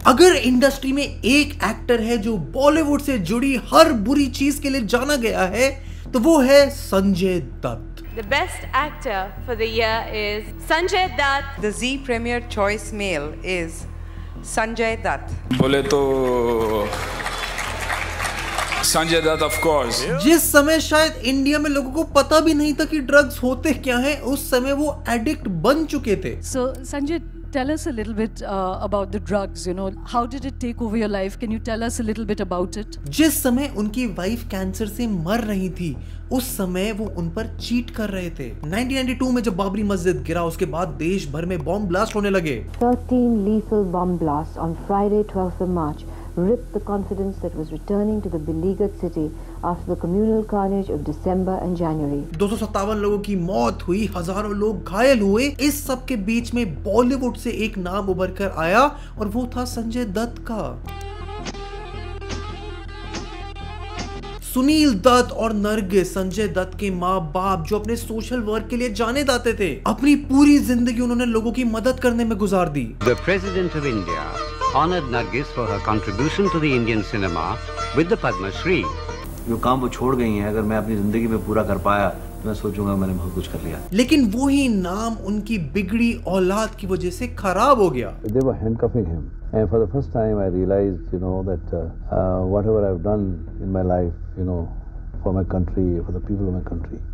अगर इंडस्ट्री में एक एक्टर है जो बॉलीवुड से जुड़ी हर बुरी चीज के लिए जाना गया है तो वो है Sanjay Dutt. The best actor for the year is Sanjay Dutt. The Zee Premier Choice Male is Sanjay Dutt. बोले तो संजय दत्त ऑफ कोर्स। जिस समय शायद इंडिया में लोगों को पता भी नहीं था कि ड्रग्स होते क्या हैं, उस समय वो एडिक्ट बन चुके थे। So Sanjay, tell us a little bit about the drugs, you know, how did it take over your life? Can you tell us a little bit about it? जिस समय उनकी वाइफ कैंसर से मर रही थी उस समय वो उन पर चीट कर रहे थे। 1992 में जब बाबरी मस्जिद गिरा उसके बाद देश भर में बॉम्ब ब्लास्ट होने लगे। 13 lethal bomb blasts on Friday 12th of March ripped the confidence that was returning to the beleaguered city after the communal carnage of December and January. 257 लोगों की मौत हुई, हजारों लोग घायल हुए। इस सब के बीच में बॉलीवुड से एक नाम उभर कर आया और वो था संजय दत्त का। सुनील दत्त और नरगिस संजय दत्त के माँ बाप जो अपने सोशल वर्क के लिए जाने जाते थे। अपनी पूरी जिंदगी उन्होंने लोगों की मदद करने में गुजार दी। The President of India honored Nargis for her contribution to the Indian cinema with the Padma Shri. जो काम वो छोड़ गई हैं, अगर मैं अपनी जिंदगी में पूरा कर पाया तो मैं सोचूंगा मैंने बहुत कुछ कर लिया। लेकिन वो ही नाम उनकी बिगड़ी औलाद की वजह से खराब हो गया। They were handcuffing him, and for the first time I realized, you know, that whatever I've done in my life, you know, for my country, for the people of my country,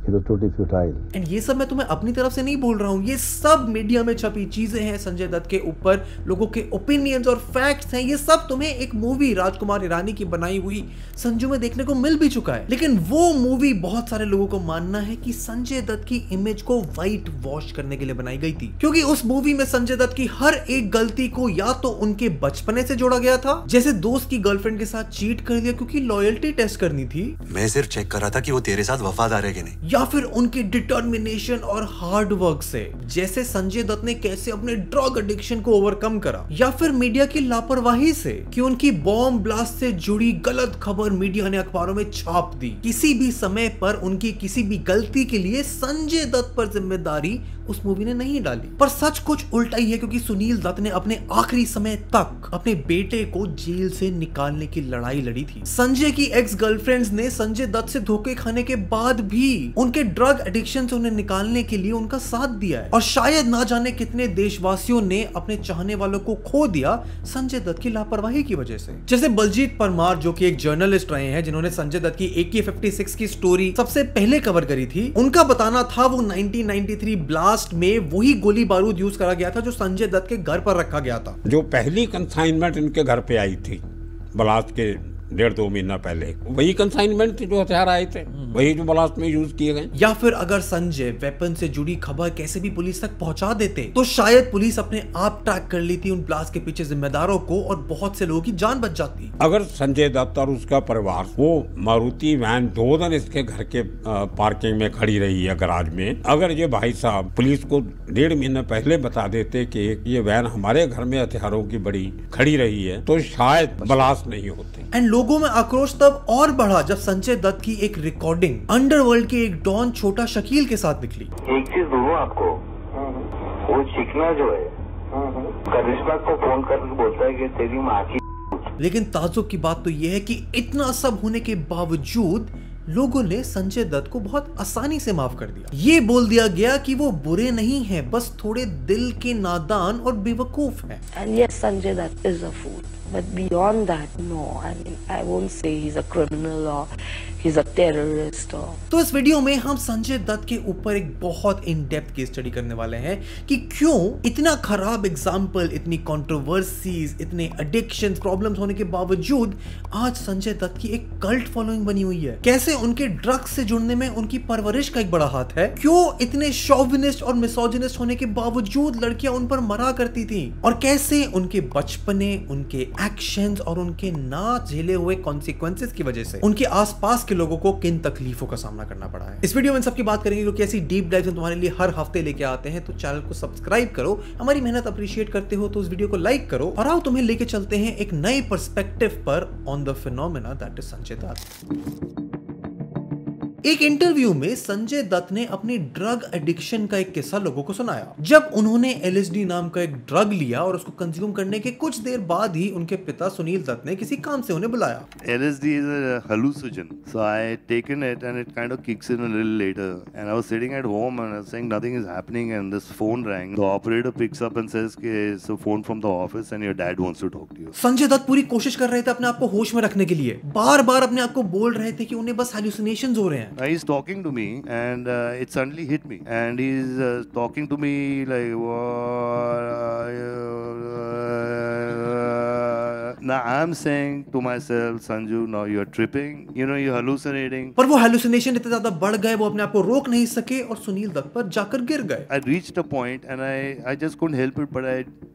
it was totally futile. And ये सब मैं तुम्हें अपनी तरफ से नहीं बोल रहा हूँ, ये सब मीडिया में छपी चीजें हैं संजय दत्त के ऊपर, लोगों के ओपिनियंस और फैक्ट्स हैं। ये सब तुम्हें एक मूवी राजकुमार ईरानी की बनाई हुई संजू में देखने को मिल भी चुका है। लेकिन वो मूवी बहुत सारे लोगों को मानना है कि संजय दत्त की इमेज को व्हाइट वॉश करने के लिए बनाई गई थी, क्योंकि उस मूवी में संजय दत्त की हर एक गलती को या तो उनके बचपने से जोड़ा गया था, जैसे दोस्त की गर्लफ्रेंड के साथ चीट कर लिया क्योंकि लॉयल्टी टेस्ट करनी थी। मैं सिर्फ चेक कर रहा था कि वो तेरे साथ वफादार है कि नहीं, या फिर उनके डिटर्मिनेशन और हार्ड वर्क से, जैसे संजय दत्त ने कैसे अपने ड्रग एडिक्शन को ओवरकम करा, या फिर मीडिया की लापरवाही से कि उनकी बॉम्ब ब्लास्ट से जुड़ी गलत खबर मीडिया ने अखबारों में छाप दी। किसी भी समय पर उनकी किसी भी गलती के लिए संजय दत्त पर जिम्मेदारी उस मूवी ने नहीं डाली। पर सच कुछ उल्टा ही है, क्योंकि सुनील दत्त ने अपने आखिरी समय तक अपने बेटे को जेल से निकालने की लड़ाई लड़ी थी। संजय की एक्स गर्लफ्रेंड्स ने संजय दत्त से धोखे खाने के बाद भी उनके ड्रग एडिक्शन से उन्हें निकालने के लिए उनका साथ दिया है। और शायद ना जाने कितने देशवासियों ने अपने चाहने वालों को खो दिया संजय दत्त की लापरवाही की वजह से। जैसे बलजीत परमार जो कि एक जर्नलिस्ट रहे हैं, जिन्होंने संजय दत्त की AK-56 की स्टोरी सबसे पहले कवर करी थी, उनका बताना था वो 1993 ब्लास्ट में वही गोली बारूद यूज करा गया था जो संजय दत्त के घर पर रखा गया था। जो पहली कंसाइनमेंट इनके घर पे आई थी ब्लास्ट के 1.5-2 महीना पहले, वही कंसाइनमेंट जो हथियार आए थे वही जो ब्लास्ट में यूज किए गए। या फिर अगर संजय वेपन से जुड़ी खबर कैसे भी पुलिस तक पहुंचा देते तो शायद पुलिस अपने आप ट्रैक कर लेती उन ब्लास्ट के पीछे जिम्मेदारों को और बहुत से लोगों की जान बच जाती। अगर संजय दत्त और उसका परिवार, वो मारुति वैन 2 दिन इसके घर के पार्किंग में खड़ी रही है गराज में, अगर ये भाई साहब पुलिस को 1.5 महीना पहले बता देते कि ये वैन हमारे घर में हथियारों की बड़ी खड़ी रही है तो शायद ब्लास्ट नहीं होते। एंड लोगों में आक्रोश तब और बढ़ा जब संजय दत्त की एक रिकॉर्डिंग अंडरवर्ल्ड के एक डॉन छोटा शकील के साथ निकली। एक चीज बोलूं आपको, वो चिकना जो है करिश्मा को फोन करके बोलता है कि तेरी माँ की। लेकिन ताज्जुब की बात तो यह है कि इतना सब होने के बावजूद लोगों ने संजय दत्त को बहुत आसानी से माफ कर दिया। ये बोल दिया गया कि वो बुरे नहीं हैं, बस थोड़े दिल के नादान और बेवकूफ हैं। And yes, Sanjay Dutt is a fool. But beyond that, no. I mean, I won't say he's a criminal or he's a terrorist or... तो इस वीडियो में हम संजय दत्त के ऊपर एक बहुत इन डेप्थ केस स्टडी करने वाले हैं कि क्यों इतना खराब एग्जाम्पल, इतनी कंट्रोवर्सीज, इतने एडिक्शन प्रॉब्लम्स होने के बावजूद आज संजय दत्त की एक कल्ट फॉलोइंग बनी हुई है। कैसे उनके ड्रग्स से जुड़ने में उनकी परवरिश का एक बड़ा हाथ है, क्यों इतने शोविनिस्ट और मिसोजिनिस्ट होने के बावजूद लड़कियां उन पर मरा करती थी, और कैसे उनके बचपने, उनके एक्शंस और उनके ना झेले हुए कॉन्सिक्वेंसेस की वजह से उनके आसपास के लोगों को किन तकलीफों का सामना करना पड़ा है। इस वीडियो में सबकी बात करेंगे क्योंकि ऐसी डीप डाइव हम तुम्हारे लिए हर हफ्ते लेके आते हैं। तो चैनल को सब्सक्राइब करो, हमारी मेहनत अप्रिशिएट करते हो तो उस वीडियो को लाइक करो, और आओ तुम्हें लेके चलते हैं एक नए पर्सपेक्टिव पर on the phenomena that is Sanjay Dutt. एक इंटरव्यू में संजय दत्त ने अपनी ड्रग एडिक्शन का एक किस्सा लोगों को सुनाया। जब उन्होंने LSD नाम का एक ड्रग लिया और उसको कंज्यूम करने के कुछ देर बाद ही उनके पिता सुनील दत्त ने किसी काम से उन्हें बुलाया। LSD is a hallucinogen, so I had taken it and it kind of kicks in a little later. And I was sitting at home and I was saying nothing is happening, and this phone rang. The operator picks up and says, "It's a phone from the office and your dad wants to talk to you." Sanjay Dutt पूरी कोशिश कर रहे थे अपने आप को होश में रखने के लिए, बार-बार अपने आप को बोल रहे थे कि उन्हें बस hallucinations हो रहे हैं। He's talking to me and it suddenly hit me, and he's talking to me like, now I'm saying to myself, Sanju, now you're tripping, you know, you're hallucinating. पर वो hallucination इतने ज्यादा बढ़ गए, वो अपने आप को रोक नहीं सके और सुनील दत्त पर जाकर गिर गए। I reached a point and I just couldn't help it, but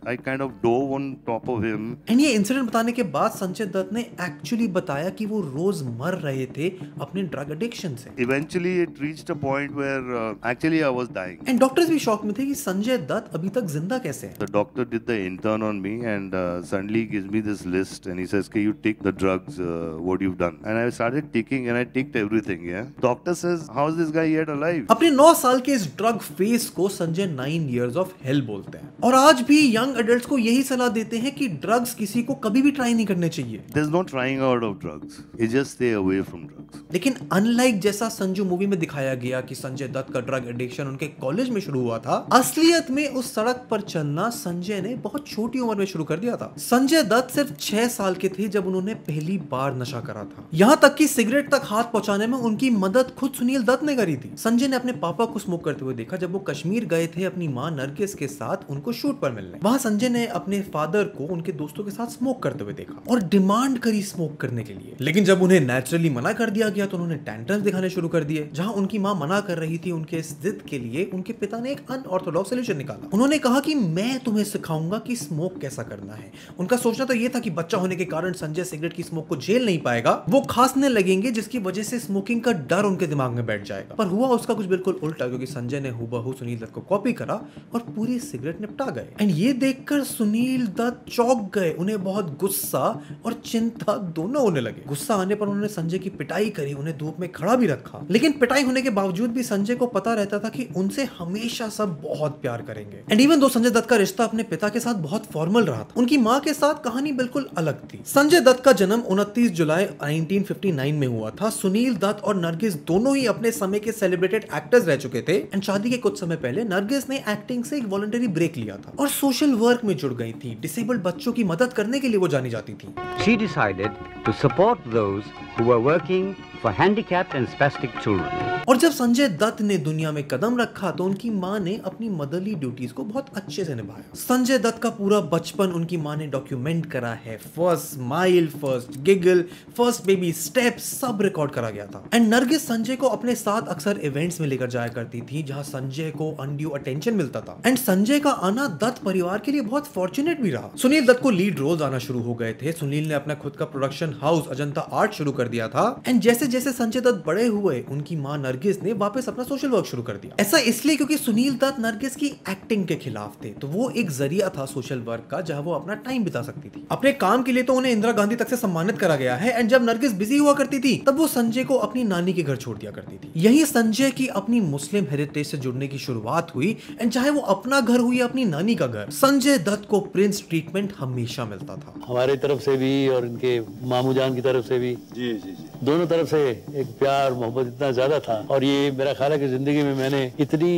I kind of dove on top of him. And ये इंसिडेंट बताने के बाद संजय दत्त ने एक्चुअली बताया कि वो रोज मर रहे थे अपने ड्रग एडिक्शन से। Eventually it reached a point where actually I was dying. And doctors भी शॉक में थे कि संजय दत्त अभी तक जिंदा कैसे हैं। The doctor did the intern on me and suddenly he gives me this list and he says, "Can you take the drugs? What you've done?" And I started taking and I ticked everything. Yeah. Doctor says, "How is this guy yet alive?" अपने 9 साल के इस drug face को Sanjay 9 years of hell बोलते हैं और आज भी यंग एडल्ट्स को यही सलाह देते हैं कि ड्रग्स किसी को कभी भी ट्राई नहीं करने चाहिए। There's no trying out of drugs. You just stay away from drugs. लेकिन अनलाइक जैसा संजू मूवी में दिखाया गया कि संजय दत्त का ड्रग एडिक्शन उनके कॉलेज में शुरू हुआ था, असलियत में उस सड़क पर चलना संजय ने बहुत छोटी उम्र में शुरू कर दिया था। संजय दत्त सिर्फ 6 साल के थे जब उन्होंने पहली बार नशा करा था। यहाँ तक कि सिगरेट तक हाथ पहुंचाने में उनकी मदद खुद सुनील दत्त ने करी थी। संजय ने अपने पापा को स्मोक करते हुए देखा जब वो कश्मीर गए थे अपनी मां नरगिस के साथ उनको शूट पर मिलने। वहां संजय ने अपने फादर को उनके दोस्तों के साथ स्मोक करते हुए देखा और डिमांड करी स्मोक करने के लिए, लेकिन जब उन्हें नेचुरली मना कर दिया गया तो उन्होंने टेंट्रम्स दिखाने शुरू कर दिए। जहां उनकी मां मना कर रही थी, उनके इस जिद के लिए उनके पिता ने एक अनऑर्थोडॉक्स सॉल्यूशन निकाला। उन्होंने कहा कि मैं तुम्हें सिखाऊंगा कि स्मोक कैसा करना है। उनका सोचना तो यह था कि बच्चा होने के कारण संजय सिगरेट की स्मोक को झेल नहीं पाएगा, वो खांसने लगेंगे जिसकी वजह से स्मोकिंग का डर उनके दिमाग में बैठ जाएगा। पर हुआ उसका कुछ बिल्कुल उल्टा, क्योंकि संजय ने हूबहू सुनील दत्त को कॉपी करा और पूरी सिगरेट निपटा गए। एंड ये देखकर सुनील दत्त चौंक गए, उन्हें बहुत गुस्सा और चिंता दोनों होने लगे। गुस्सा आने पर उन्होंने संजय की पिटाई करी, उन्हें धूप में खड़ा भी रखा। लेकिन पिटाई होने के बावजूद भी संजय को पता रहता था कि उनसे हमेशा सब बहुत प्यार करेंगे। And even though Sanjay Dutt का रिश्ता अपने पिता के साथ बहुत फॉर्मल रहा था, उनकी मां के साथ कहानी बिल्कुल अलग थी। संजय दत्त का जन्म 29 जुलाई 1959 में हुआ था। सुनील दत्त और नरगिस दोनों ही अपने समय के सेलिब्रेटेड एक्टर्स रह चुके थे। एंड शादी के कुछ समय पहले नरगिस ने एक्टिंग से एक वॉलंटरी ब्रेक लिया था और सोशल वर्क में जुड़ गई थी। डिसेबल्ड बच्चों की मदद करने के लिए वो जानी जाती थी। She decided to support those who were working for handicapped and spastic children. और जब संजय दत्त ने दुनिया में कदम रखा तो उनकी मां ने अपनी मदरली ड्यूटीज को बहुत अच्छे से निभाया। संजय दत्त का पूरा बचपन उनकी मां ने डॉक्यूमेंट करा है। First smile, first giggle, first baby step सब रिकॉर्ड करा गया था। एंड नरगिस संजय को अपने साथ अक्सर इवेंट्स में लेकर जाया करती थी जहां संजय को अनड्यू अटेंशन मिलता था। एंड संजय का आना दत्त परिवार के लिए बहुत फॉर्चुनेट भी रहा। सुनील दत्त को लीड रोल्स आना शुरू हो गए थे। सुनील ने अपना खुद का प्रोडक्शन हाउस अजंता आर्ट शुरू कर दिया था। एंड जैसे जैसे संजय दत्त बड़े हुए उनकी मां नरगिस ने वापस अपना सोशल वर्क शुरू कर दिया। ऐसा इसलिए क्योंकि सुनील दत्त नरगिस की एक्टिंग के खिलाफ थे, तो वो एक जरिया था सोशल वर्क का जहां वो अपना टाइम बिता सकती थी। अपने काम के लिए तो उन्हें इंदिरा गांधी तक से सम्मानित करा गया है। एंड जब नरगिस बिजी हुआ करती थी तब वो संजय को अपनी नानी के घर छोड़ दिया करती थी। यही संजय की अपनी मुस्लिम हेरिटेज से जुड़ने की शुरुआत हुई। एंड चाहे वो अपना घर हो या अपनी नानी का घर, संजय दत्त को प्रिंस ट्रीटमेंट हमेशा मिलता था। हमारी तरफ से भी और इनके मामू जान की तरफ से भी, जी जी जी, दोनों तरफ से एक प्यार मोहब्बत इतना ज्यादा था। और ये मेरा ख्याल है कि जिंदगी में मैंने इतनी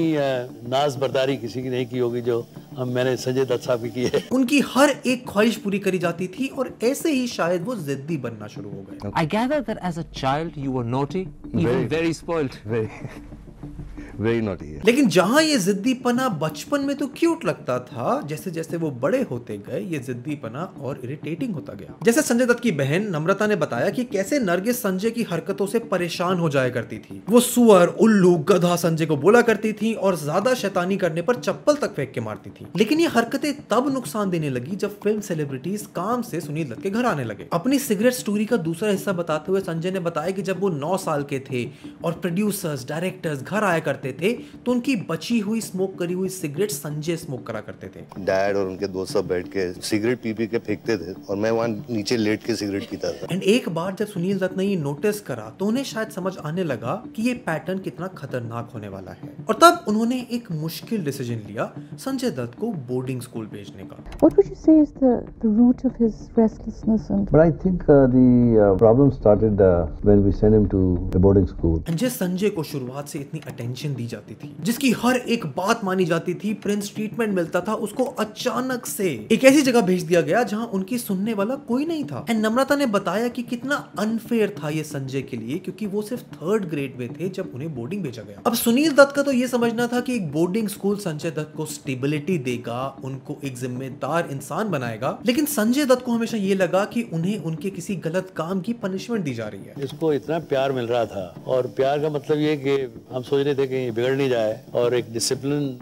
नाज बर्दारी किसी की नहीं की होगी जो मैंने संजय दत्त साहब की की है। उनकी हर एक ख्वाहिश पूरी करी जाती थी और ऐसे ही शायद वो जिद्दी बनना शुरू हो गए। I gather that as a child you were naughty, even very spoiled. Very naughty, yeah. लेकिन जहां ये जिद्दीपना बचपन में तो क्यूट लगता था, जैसे जैसे वो बड़े होते गए ये जिद्दीपना और इरिटेटिंग होता गया। जैसे संजय दत्त की बहन नम्रता ने बताया कि कैसे नरगिस संजय की हरकतों से परेशान हो जाया करती थी। वो सुअर, उल्लू, गधा संजय को बोला करती थी और ज्यादा शैतानी करने पर चप्पल तक फेंक के मारती थी। लेकिन ये हरकतें तब नुकसान देने लगी जब फिल्म सेलिब्रिटीज काम से सुनील दत्त के घर आने लगे। अपनी सिगरेट स्टोरी का दूसरा हिस्सा बताते हुए संजय ने बताया कि जब वो 9 साल के थे और प्रोड्यूसर्स, डायरेक्टर्स घर आया करते करते थे तो उनकी बची हुई स्मोक करी हुई सिगरेट संजय स्मोक करा करते थे। डैड और उनके दोस्त सब बैठ के सिगरेट पी के फेंकते थे और मैं वहाँ नीचे लेट के सिगरेट पीता था। एंड एक बार जब सुनील दत्त ने ये नोटिस करा तो उन्हें शायद समझ आने लगा कि ये पैटर्न कितना खतरनाक होने वाला है और तब उन्होंने एक मुश्किल डिसीजन लिया संजय दत्त को बोर्डिंग स्कूल भेजने का। What would you say is the root of his restlessness? But I think the problem started when we sent him to a boarding school. जिस संजय को शुरुआत से इतनी अटेंशन दी जाती थी, जिसकी हर एक बात मानी जाती थी, प्रिंस ट्रीटमेंट मिलता था, उसको अचानक से एक ऐसी जगह भेज दिया गया जहां उनकी सुनने वाला कोई नहीं था। एंड नम्रता ने बताया कि कितना अनफेयर था ये संजय के लिए, क्योंकि वो सिर्फ 3rd ग्रेड में थे जब उन्हें बोर्डिंग भेजा गया। अब सुनील दत्त का तो ये समझना था कि एक बोर्डिंग स्कूल संजय दत्त को स्टेबिलिटी देगा, उनको एक जिम्मेदार इंसान बनाएगा, लेकिन संजय दत्त को हमेशा ये लगा कि उन्हें उनके किसी गलत काम की पनिशमेंट दी जा रही है। इसको इतना प्यार मिल रहा था और प्यार का मतलब ये कि हम सोच रहे थे कि ये बिगड़ नहीं जाए और एक डिसिप्लिन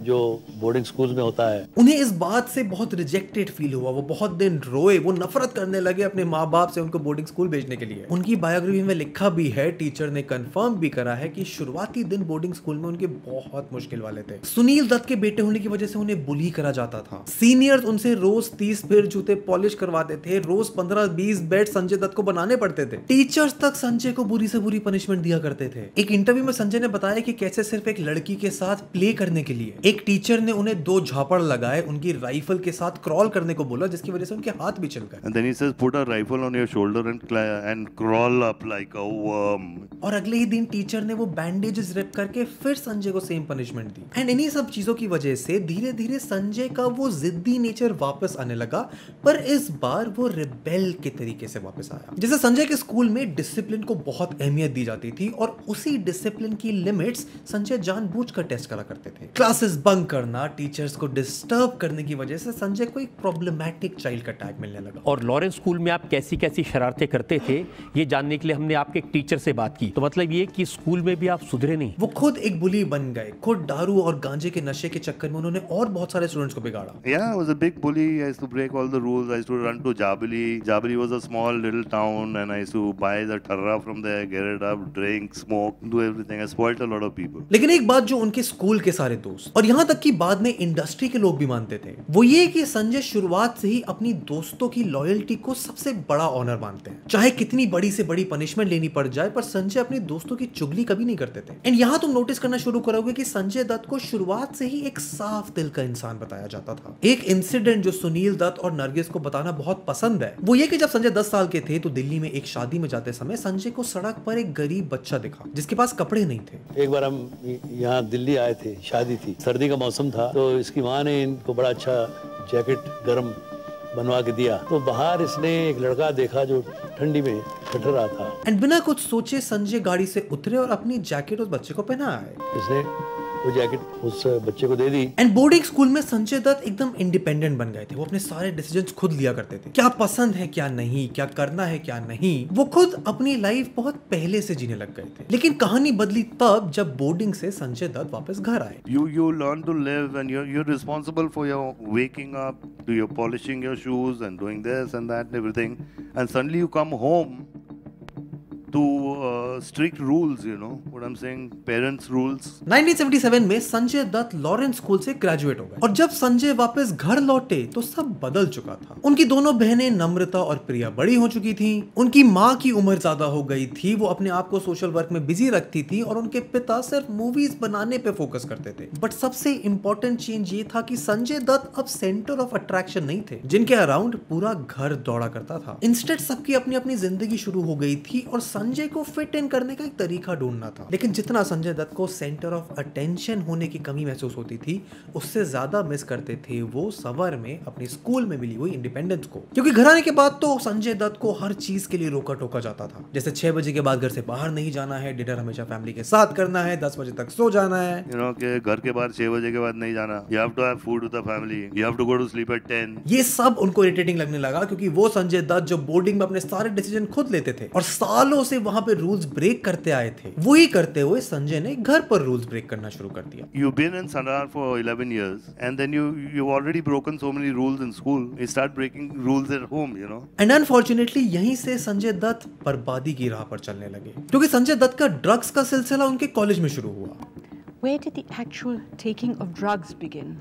जो बोर्डिंग स्कूल में होता है। उन्हें इस बात से बहुत रिजेक्टेड फील हुआ, वो बहुत दिन रोए, वो नफरत करने लगे अपने माँ बाप से उनको बोर्डिंग स्कूल भेजने के लिए। उनकी बायोग्राफी में लिखा भी है, टीचर ने कंफर्म भी करा है कि शुरुआती दिन बोर्डिंग स्कूल में उनके बहुत मुश्किल वाले थे। सुनील दत्त के बेटे होने की वजह से उन्हें बुली करा जाता था। सीनियर्स उनसे रोज 30 पेयर जूते पॉलिश करवाते थे, रोज 15-20 बेड संजय दत्त को बनाने पड़ते थे। टीचर्स तक संजय को बुरी से बुरी पनिशमेंट दिया करते थे। एक इंटरव्यू में संजय ने बताया कि कैसे सिर्फ एक लड़की के साथ प्ले करने के लिए एक टीचर ने उन्हें 2 झापड़ लगाए, उनकी राइफल के साथ क्रॉल करने को बोला, जिसकी वजह से उनके हाथ भी चल गए। And then he says, put a rifle on your shoulder and crawl up like a worm. और अगले ही दिन टीचर ने वो बैंडेजेस रिप करके फिर संजय को सेम पनिशमेंट दी। एंड इन्हीं सब चीजों की वजह से धीरे धीरे संजय का वो जिद्दी नेचर वापस आने लगा, पर इस बार वो रिबेल के तरीके से वापस आया। जैसे संजय के स्कूल में डिसिप्लिन को बहुत अहमियत दी जाती थी और उसी डिसिप्लिन की लिमिट्स संजय जानबूझकर टेस्ट करा करते थे। क्लासेस बंक करना, टीचर्स को डिस्टर्ब करने की वजह से संजय को एक प्रॉब्लमैटिक चाइल्ड का टैग मिलने लगा। और लॉरेंस स्कूल में आप कैसी कैसी शरारतें करते थे ये जानने के लिए हमने आपके एक टीचर से बात की। तो मतलब ये कि स्कूल में भी आप सुधरे नहीं। वो खुद एक बुली बन गए, खुद दारू और गांजे के नशे के चक्कर में उन्होंने और बहुत सारे स्टूडेंट्स को बिगाड़ा। Yeah, I was a big bully. I used to break all the rules. I used to run to Jabali. Jabali was a small little town and I used to buy the tarra from there, get it up, drink, smoke, do everything. I spoiled a lot of people. लेकिन एक बात जो उनके school के सारे दोस्त और यहाँ तक कि बाद में इंडस्ट्री के लोग भी मानते थे, वो ये कि संजय शुरुआत से ही अपनी दोस्तों की लॉयल्टी को सबसे बड़ा ऑनर मानते हैं। चाहे कितनी बड़ी से बड़ी पनिशमेंट लेनी पड़ जाए, पर संजय अपने दोस्तों की चुगली कभी नहीं करते थे। एंड यहाँ तुम नोटिस करना शुरू करोगे कि संजय दत्त को शुरुआत से ही एक साफ दिल का इंसान बताया जाता था। एक इंसिडेंट जो सुनील दत्त और नरगिस को बताना बहुत पसंद है, वो ये कि जब संजय 10 साल के थे तो दिल्ली में एक शादी में जाते समय संजय को सड़क पर एक गरीब बच्चा दिखा जिसके पास कपड़े नहीं थे। एक बार हम यहाँ दिल्ली आए थे, शादी थी, सर्दी का मौसम था, तो इसकी माँ ने इनको बड़ा अच्छा जैकेट गर्म बनवा के दिया। तो बाहर इसने एक लड़का देखा जो ठंडी में ठठर रहा था। एंड बिना कुछ सोचे संजय गाड़ी से उतरे और अपनी जैकेट उस बच्चे को पहनाए। इसने वो जैकेट उस बच्चे को दे दी। एंड बोर्डिंग स्कूल में संजय दत्त एकदम इंडिपेंडेंट बन गए थे। वो अपने सारे डिसीजंस खुद लिया करते थे, क्या पसंद है क्या नहीं, क्या करना है क्या नहीं। वो खुद अपनी लाइफ बहुत पहले से जीने लग गए थे। लेकिन कहानी बदली तब जब बोर्डिंग से संजय दत्त वापस घर आए। You learn to live and you're responsible for your waking up, to your polishing your shoes and doing this and that and everything. And suddenly you come home to strict rules, you know what I'm saying, parents rules. 1977 में Sanjay Dutt Lawrence school से graduate हो गए और जब संजय वापस घर लौटे तो सब बदल चुका था। उनकी दोनों बहनें नम्रता और प्रिया बड़ी हो चुकी थीं। उनकी माँ की उम्र ज्यादा हो गई थी, वो अपने आप को सोशल वर्क में बिजी रखती थी और उनके पिता सिर्फ मूवीज बनाने पे फोकस करते थे। बट सबसे इंपॉर्टेंट चेंज ये था कि संजय दत्त अब सेंटर ऑफ अट्रैक्शन नहीं थे जिनके अराउंड पूरा घर दौड़ा करता था। इंस्टेड सबकी अपनी अपनी जिंदगी शुरू हो गई थी और संजय को फिट इन करने का एक तरीका ढूंढना था। लेकिन जितना संजय दत्त को सेंटर ऑफ अटेंशन होने की कमी महसूस होती थी, उससे ज्यादा मिस करते थे वो सवर में अपने स्कूल में मिली हुई इंडिपेंडेंस को। क्योंकि घर आने के बाद तो संजय दत्त को हर चीज के लिए रोका टोका जाता था। जैसे 6 बजे के बाद घर से बाहर नहीं जाना है, डिनर हमेशा फैमिली के साथ करना है, 10 बजे तक सो जाना है। You know कि घर के बाहर 6 बजे के बाद नहीं जाना। You have to have food with the family. You have to go to sleep at 10. ये सब उनको इरिटेटिंग लगने लगा क्योंकि वो संजय दत्त जो बोर्डिंग में अपने सारे डिसीजन खुद लेते थे और सालों से वहां पे रूल्स ब्रेक करते आए थे, वही करते हुए संजय ने घर पर रूल्स ब्रेक करना शुरू कर दिया। You've been in Sandhar for 11 years and then you've already broken so many rules in school. You start breaking rules at home, you know. And unfortunately यहीं से संजय दत्त बर्बादी की राह पर चलने लगे क्योंकि संजय दत्त का ड्रग्स का सिलसिला उनके कॉलेज में शुरू हुआ। where did the actual taking of drugs begin?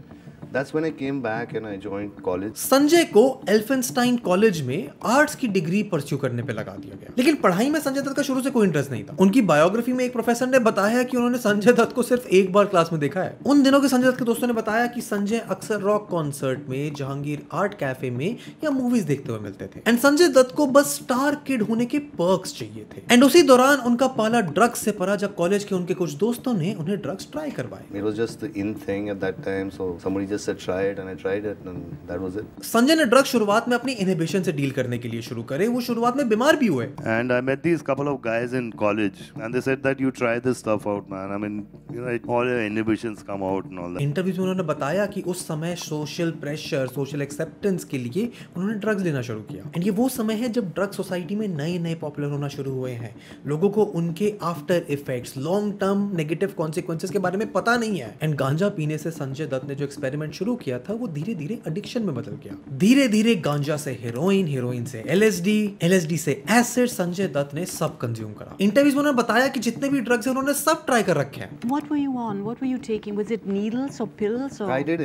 That's when I came back and I joined college. Sanjay को एल्फिनस्टाइन कॉलेज में आर्ट्स की डिग्री परस्यू करने पे लगा दिया गया, लेकिन पढ़ाई में संजय दत्त का शुरू से कोई इंटरेस्ट नहीं था। उनकी बायोग्राफी में एक प्रोफेसर ने बताया कि उन्होंने संजय दत्त को सिर्फ एक बार क्लास में देखा है। उन दिनों के संजय दत्त के दोस्तों ने बताया कि संजय अक्सर रॉक कॉन्सर्ट में, जहांगीर आर्ट कैफे में या मूवीज देखते हुए मिलते थे। एंड संजय दत्त को बस स्टार किड होने के पर्क्स चाहिए थे। एंड उसी दौरान उनका पाला ड्रग्स से पड़ा जब कॉलेज के उनके कुछ दोस्तों ने उन्हें ड्रग्स ट्राई करवाए। It was just the in thing at that time, so somebody just said try it and I tried it and that was it. Sanjay ने ड्रग्स शुरुआत में अपनी इनहिबिशन से डील करने के लिए शुरू करे। वो शुरुआत में बीमार भी हुए। And I met these couple of guys in college and they said that you try this stuff out, man. I mean, you know, all your inhibitions come out and all that. Interviews में उन्होंने बताया कि उस समय social pressure, social acceptance के लिए उन्होंने drugs लेना शुरू किया। एंड ये वो समय है जब ड्रग्स सोसाइटी में नए नए पॉपुलर होना शुरू हुए हैं। लोगों को उनके after effects, long term negative consequences के बारे में पता नहीं है। एंड गांजा पीने से संजय दत्त ने जो एक्सपेरिमेंट शुरू किया था वो धीरे धीरे एडिक्शन में बदल गया। धीरे धीरे गांजा से हेरोइन, हेरोइन से एलएसडी, एलएसडी से एसिड संजय दत्त ने सब कंज्यूम करा। इंटरव्यूज में उन्होंने बताया कि जितने भी ड्रग्स हैं उन्होंने सब ट्राई कर रखे हैं। What were you on? What were you taking? Was it needles or pills or? I did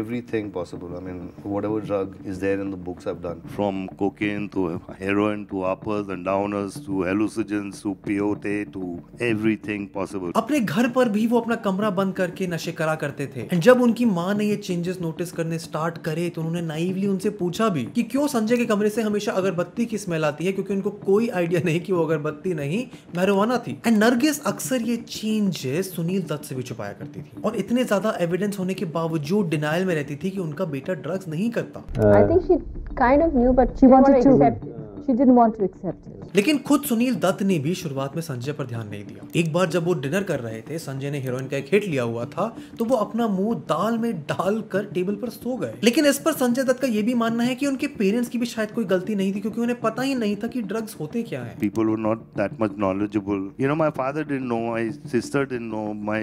everything possible. I mean, whatever drug is there in the books I've done. From cocaine to heroin to uppers and downers to hallucinogens to peyote to everything possible. अपने घर पर भी वो अपना कमरा बंद करके नशे करा करते थे। एंड जब उनकी माँ ने ये चेंजेस नोटिस करने स्टार्ट करे तो उन्होंने नाइवली उनसे पूछा भी कि क्यों संजय के कमरे से हमेशा अगरबत्ती की स्मेल आती है, क्योंकि उनको कोई आइडिया नहीं कि वो अगरबत्ती नहीं मैरिजुआना थी। एंड नरगिस अक्सर ये चेंजेस सुनील दत्त से भी छुपाया करती थी और इतने ज्यादा एविडेंस होने के बावजूद डिनायल में रहती थी कि उनका बेटा ड्रग्स नहीं करता। I think she kind of knew, but she wanted to accept it. She didn't want to accept it. लेकिन खुद सुनील दत्त ने भी शुरुआत में संजय पर ध्यान नहीं दिया। एक बार जब वो डिनर कर रहे थे, संजय ने हीरोइन का एक हिट लिया हुआ था, तो वो अपना मुंह दाल में डालकर टेबल पर सो गए। लेकिन इस पर संजय दत्त का ये भी मानना है कि उनके पेरेंट्स की भी शायद कोई गलती नहीं थी, क्योंकि उन्हें पता ही नहीं था कि ड्रग्स होते क्या हैं। People were not that much knowledgeable. You know, my father didn't know, my sister didn't know, my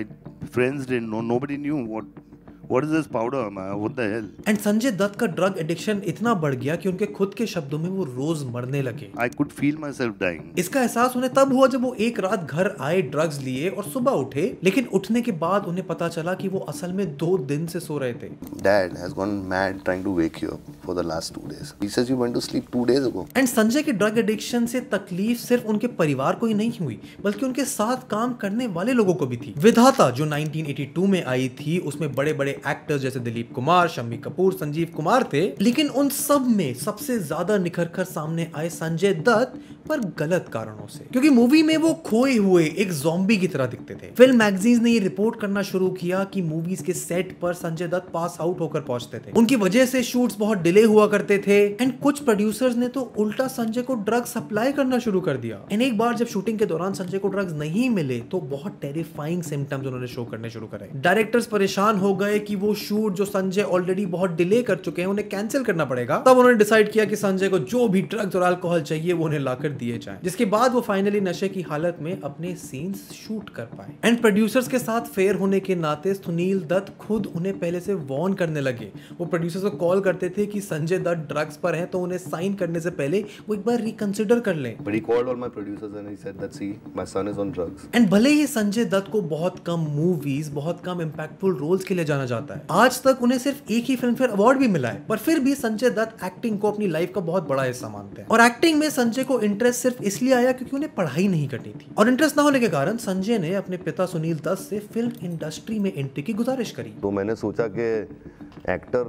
friends didn't know, nobody knew what is this powder, man? What the hell? And Sanjay Dutt का drug addiction इतना बढ़ गया कि उनके खुद के शब्दों में वो रोज मरने लगे। I could feel myself dying. इसका एहसास उन्हें तब हुआ जब वो एक रात घर आए, ड्रग्स लिए और सुबह उठे, लेकिन उठने के बाद उन्हें पता चला कि वो असल में 2 दिन से सो रहे थे। Dad has gone mad trying to wake you up for the last 2 days. He says you went to sleep 2 days ago. And Sanjay के ड्रग एडिक्शन से तकलीफ सिर्फ उनके परिवार को ही नहीं हुई, बल्कि उनके साथ काम करने वाले लोगों को भी थी। विधाता जो 1982 में आई थी, उसमें बड़े बड़े एक्टर्स जैसे दिलीप कुमार, शम्मी कपूर, संजीव कुमार थे, लेकिन उन सब में सबसे ज्यादा निखरकर सामने आए संजय दत्त, पर गलत कारणों से, क्योंकि मूवी में वो खोए हुए एक ज़ॉम्बी की तरह दिखते थे। फिल्म मैगजीन्स ने ये रिपोर्ट करना शुरू किया कि मूवीज के सेट पर संजय दत्त पास आउट होकर पहुंचते थे। उनकी वजह से शूट्स बहुत डिले हुआ करते थे। एंड कुछ प्रोड्यूसर्स ने तो उल्टा संजय को ड्रग्स सप्लाई करना शुरू कर दिया। एंड एक बार जब शूटिंग के दौरान संजय को ड्रग्स नहीं मिले तो बहुत टेरिफाइंग सिम्टम्स उन्होंने शो करने शुरू करे। डायरेक्टर्स परेशान हो गए कि वो शूट जो संजय ऑलरेडी बहुत डिले कर चुके हैं उन्हें कैंसिल करना पड़ेगा। तब उन्होंने डिसाइड किया कि संजय को जो भी ड्रग्स और अल्कोहल चाहिए वो उन्हें लाकर दिए जाएं, जिसके बाद वो फाइनली नशे की हालत में अपने सीन्स शूट कर पाए। एंड प्रोड्यूसर्स के साथ फेयर होने के नाते सुनील दत्त खुद उन्हें पहले से वार्न करने लगे। वो प्रोड्यूसर्स को कॉल करते थे कि संजय दत्त ड्रग्स पर हैं, तो उन्हें साइन करने से पहले वो एक बार रिकंसिडर कर लें। But he called all my producers and he said that see my son is on drugs. And भले ही संजय दत्त को बहुत कम मूवीज, बहुत कम इंपैक्टफुल रोल्स के लिए जाना जाता है, आज तक उन्हें सिर्फ एक ही फिल्म फेयर अवार्ड भी मिला है, पर फिर भी संजय दत्त एक्टिंग को अपनी लाइफ का बहुत बड़ा हिस्सा मानते हैं। और एक्टिंग में संजय को इंटरेस्ट सिर्फ इसलिए आया क्योंकि उन्हें पढ़ाई नहीं करनी थी, और इंटरेस्ट ना होने के कारण संजय ने अपने पिता सुनील दत्त से फिल्म इंडस्ट्री में एंट्री की गुजारिश करी। तो मैंने सोचा कि एक्टर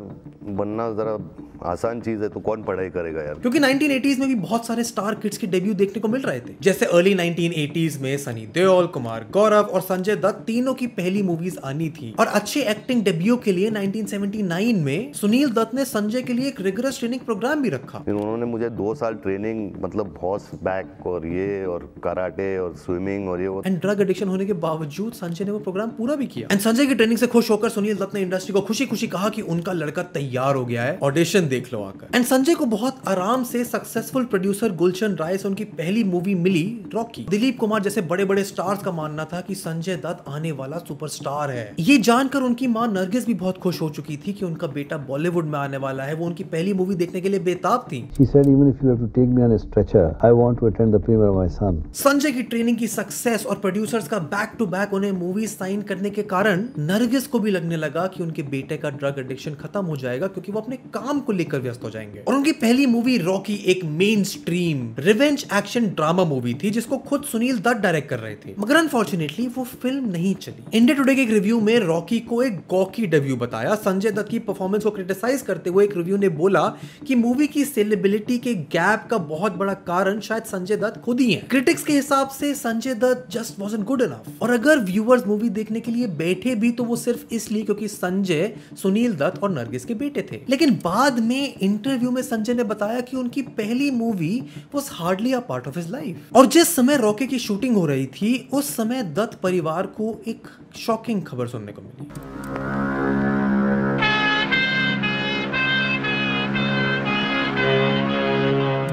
बनना जरा आसान चीज है, तो कौन पढ़ाई करेगा यार। क्योंकि 1980s में भी बहुत सारे स्टार किड्स के डेब्यू देखने को मिल रहे थे। जैसे अर्ली 1980s में सनी देओल, कुमार गौरव और संजय दत्त तीनों की पहली मूवीज आनी थी। और अच्छे एक्टिंग डेब्यू के लिए 1979 में सुनील दत्त ने संजय के लिए एक रिगरस ट्रेनिंग प्रोग्राम भी रखा। उन्होंने मुझे 2 साल ट्रेनिंग, मतलब हॉर्स बैक और ये और कराटे और स्विमिंग और ये वो। एंड ड्रग एडिक्शन होने के बावजूद संजय ने वो प्रोग्राम पूरा भी किया। एंड संजय की ट्रेनिंग से खुश होकर सुनील दत्त ने इंडस्ट्री को खुशी खुशी कहा कि उनका लड़का तैयार हो गया है, ऑडिशन देख लो आकर। एंड संजय को बहुत आराम से सक्सेसफुल प्रोड्यूसर गुलशन राय से उनकी पहली मूवी मिली, रॉकी। दिलीप कुमार जैसे बड़े बड़े स्टार्स का मानना था कि संजय दत्त आने वाला सुपरस्टार है। ये जानकर उनकी मां नरगिस भी बहुत खुश हो चुकी थी कि उनका बेटा बॉलीवुड में आने वाला है। वो उनकी पहली मूवी देखने के लिए बेताब थी। She said, even if you have to take me on a stretcher, I want to attend the premiere of my son. Sanjay की ट्रेनिंग की सक्सेस और प्रोड्यूसर्स का बैक टू बैक उन्हें मूवी साइन करने के कारण नरगिस को भी लगने लगा कि उनके बेटे का ड्रग एडिक्शन खत्म हो जाएगा, क्योंकि वो अपने काम को लेकर व्यस्त हो जाएंगे। और उनकी पहली मूवी रॉकी एक main stream revenge action drama movie थी, जिसको खुद सुनील दत्त डायरेक्ट कर रहे थे, मगर अनफॉर्चुनेटली वो फिल्म नहीं चली। इंडिया टुडे के एक रिव्यू में रॉकी को एक गॉकी डेब्यू बताया। संजय दत्त की परफॉर्मेंस को क्रिटिसाइज करते हुए एक रिव्यू ने बोला कि मूवी की सेलेब्रिटी के गैप का बहुत बड़ा कारण शायद संजय दत्त खुद ही हैं। क्रिटिक्स के हिसाब से Sanjay Dutt just wasn't good enough. और अगर व्यूअर्स मूवी देखने के लिए बैठे भी तो वो सिर्फ इसलिए क्योंकि संजय सुनील दत्त और नरगिस के बेटे थे। लेकिन बाद में इंटरव्यू में संजय ने बताया कि उनकी पहली movie was hardly a part of his life. और जिस समय रॉकी की शूटिंग हो रही थी उस समय दत्त परिवार को एक शॉकिंग खबर सुनने को मिली।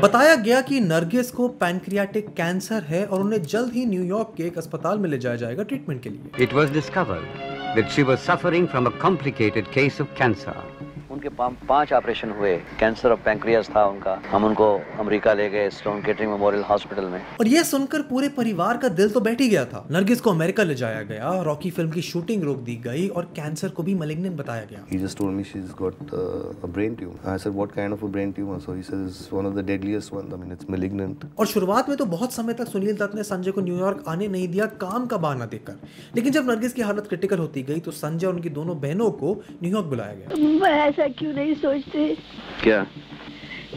बताया गया कि नरगिस को पैनक्रियाटिक कैंसर है और उन्हें जल्द ही न्यूयॉर्क के एक अस्पताल में ले जाया जाएगा ट्रीटमेंट के लिए। It was discovered that she was suffering from a complicated case of cancer. उनके 5 ऑपरेशन हुए, कैंसर ऑफ पैंक्रियास था उनका। हम उनको अमेरिका ले गए, स्लोन केटरिंग मेमोरियल हॉस्पिटल में। और ये सुनकर पूरे परिवार का दिल तो बैठ ही गया था। नरगिस को अमेरिका ले जाया गया, रॉकी फिल्म की शूटिंग रोक दी गई और कैंसर को भी मैलिग्नेंट बताया गया। He just told me she's got a brain tumor. I said, what kind of a brain tumor? So he says it's one of the deadliest ones. I mean, it's malignant. और शुरुआत में तो बहुत समय तक सुनील दत्त ने संजय को न्यूयॉर्क आने नहीं दिया, काम का बहाना देकर। लेकिन जब नरगिस की हालत क्रिटिकल होती गई तो संजय और उनकी दोनों बहनों को न्यूयॉर्क बुलाया गया। मैं ऐसा क्यों नहीं सोचती क्या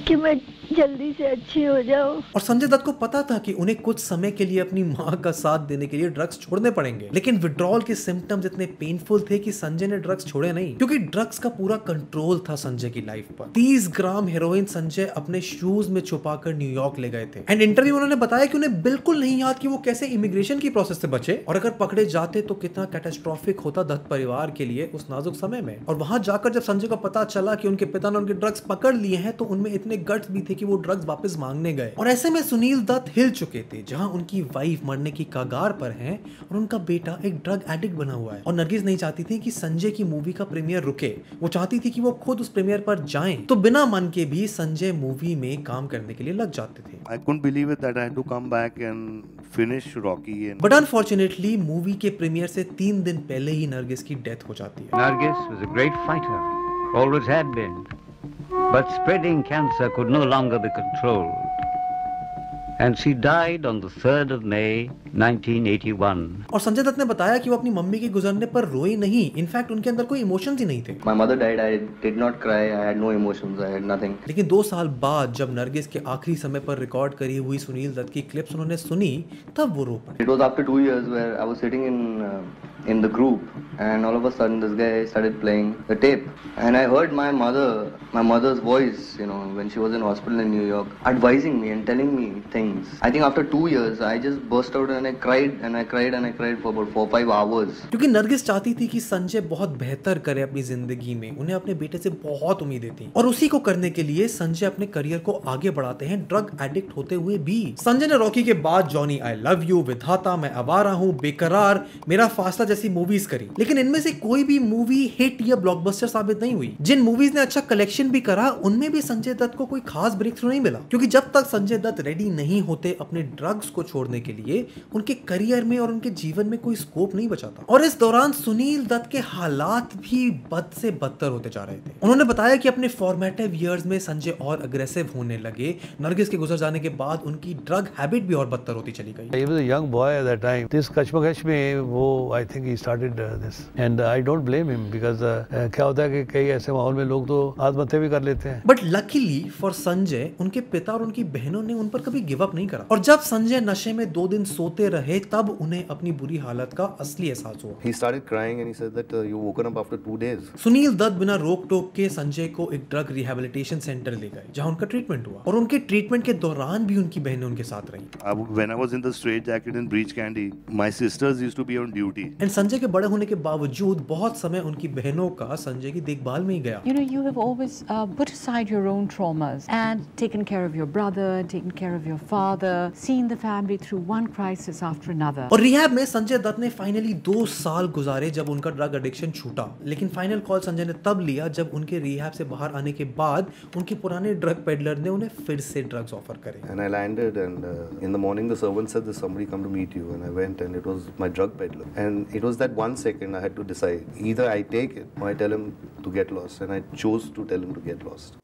कि मैं जल्दी से अच्छी हो जाऊं। और संजय दत्त को पता था कि उन्हें कुछ समय के लिए अपनी मां का साथ देने के लिए ड्रग्स छोड़ने पड़ेंगे। लेकिन विड्रॉल के सिम्टम्स इतने पेनफुल थे कि संजय ने ड्रग्स छोड़े नहीं, क्योंकि ड्रग्स का पूरा कंट्रोल था संजय की लाइफ पर। 30 ग्राम हेरोइन संजय अपने शूज में छुपाकर न्यूयॉर्क ले गए थे। एंड इंटरव्यू में उन्होंने बताया कि उन्हें बिल्कुल नहीं याद कि वो कैसे इमिग्रेशन की प्रोसेस से बचे, और अगर पकड़े जाते तो कितना कैटास्ट्रॉफिक होता दत्त परिवार के लिए उस नाजुक समय में। और वहां जाकर जब संजय को पता चला कि उनके पिता ने उनके ड्रग्स पकड़ लिए हैं तो उनमें इतने गट्स भी थे कि वो ड्रग्स वापस मांगने गए। और ऐसे में सुनील दत्त हिल चुके थे, जहां उनकी वाइफ मरने की कगार पर है और उनका बेटा एक ड्रग एडिक्ट बना हुआ है। और नरगिस नहीं चाहती थी कि संजय की मूवी का प्रीमियर रुके, वो चाहती थी कि वो खुद उस प्रीमियर पर जाएं। तो बिना मन के भी संजय मूवी में काम करने के लिए लग जाते थे। I couldn't believe it that I had to come back and finish Rocky. But unfortunately movie के प्रीमियर से 3 दिन पहले ही नरगिस की डेथ हो जाती है। Nargis was a great fighter, always had been, but spreading cancer could no longer be controlled. And she died on the 3rd of May, 1981. और संजय दत्त ने बताया कि वो अपनी मम्मी के गुजरने पर रोए नहीं, इनफैक्ट उनके अंदर कोई इमोशंस ही नहीं थे। My mother died. I did not cry. I had no emotions. I had nothing. लेकिन 2 साल बाद जब नरगिस के आखिरी समय पर रिकॉर्ड करी हुई सुनील दत्त की क्लिप्स उन्होंने सुनी, तब वो रो पड़े। It was after 2 years where I was sitting in the group, and all of a sudden this guy started playing the tape, and I heard my mother's voice, you know, when she was in hospital in New York, advising me and telling me things. I think after 2 years, I just burst out and I cried and I cried and I cried for about 4-5 hours. क्योंकि नरगिस चाहती थी कि संजय बहुत बेहतर करे अपनी जिंदगी में, उन्हें अपने बेटे से बहुत उम्मीदें थी, और उसी को करने के लिए संजय अपने करियर को आगे बढ़ाते हैं ड्रग एडिक्ट होते हुए भी। संजय ने रॉकी के बाद जॉनी आई लव यू, विधाता, मैं आवारा हूँ, बेकरार, मेरा फासला जैसी मूवीज करी, लेकिन इनमें से कोई भी मूवी हिट या ब्लॉकबस्टर साबित नहीं हुई। जिन मूवीज ने अच्छा कलेक्शन भी करा उनमें भी संजय दत्त को कोई खास ब्रेक थ्रू नहीं मिला, क्योंकि जब तक संजय दत्त रेडी नहीं होते अपने ड्रग्स को छोड़ने के लिए, उनके करियर में और उनके जीवन में कोई स्कोप नहीं बचा था। और इस दौरान सुनील दत्त के हालात भी बद से बदतर होते जा रहे थे। उन्होंने बताया कि अपने फॉर्मेटिव ईयर्स में संजय और अग्रेसिव होने लगे। नरगिस के गुजर जाने के बाद उनकी ड्रग हैबिट भी और बदतर होती चली गई। He was a young boy at that time. This कश्मकश में वो I think he started this and I don't blame him because क्या होता है कि कई ऐसे माहौल में लोग तो आत्महत्या भी कर लेते हैं। बट लकीली फॉर संजय उनके पिता और उनकी बहनों ने उन पर कभी गिव अप नहीं करा, और जब संजय नशे में 2 दिन सोते रहे तब उन्हें अपनी बुरी हालत का असली एहसास हुआ। He started crying and he said that you woken up after 2 days. Sunil Dutt बिना रोक टोक के संजय को एक ड्रग रिहैबिलिटेशन सेंटर ले गए, जहां उनका ट्रीटमेंट हुआ, और उनके ट्रीटमेंट के दौरान भी उनकी बहनें उनके साथ रहीं। When I was in the straitjacket in Breach Candy, my sisters used to be on duty. And Sanjay के बड़े होने के बावजूद बहुत समय उनकी बहनों का संजय की देखभाल में ही गया। You know, you have always put aside your own traumas and taken care of your brother, taken care of your father, seeing the family through one crisis after another. और रिहैब में संजय दत्त ने फाइनली 2 साल गुजारे जब उनका drug addiction छूटा, लेकिन final call Sanjay ने तब लिया जब उनके रिहैब से बाहर आने के बाद उनके पुराने ड्रग पेडलर ने उन्हें फिर से ड्रग्स ऑफर करे. And I landed, and in the morning the servant said there's somebody come to meet you, and I went, and it was my drug peddler. And it was that 1 second I had to decide, either I take it or I tell him to get lost, and I chose to tell him to get lost.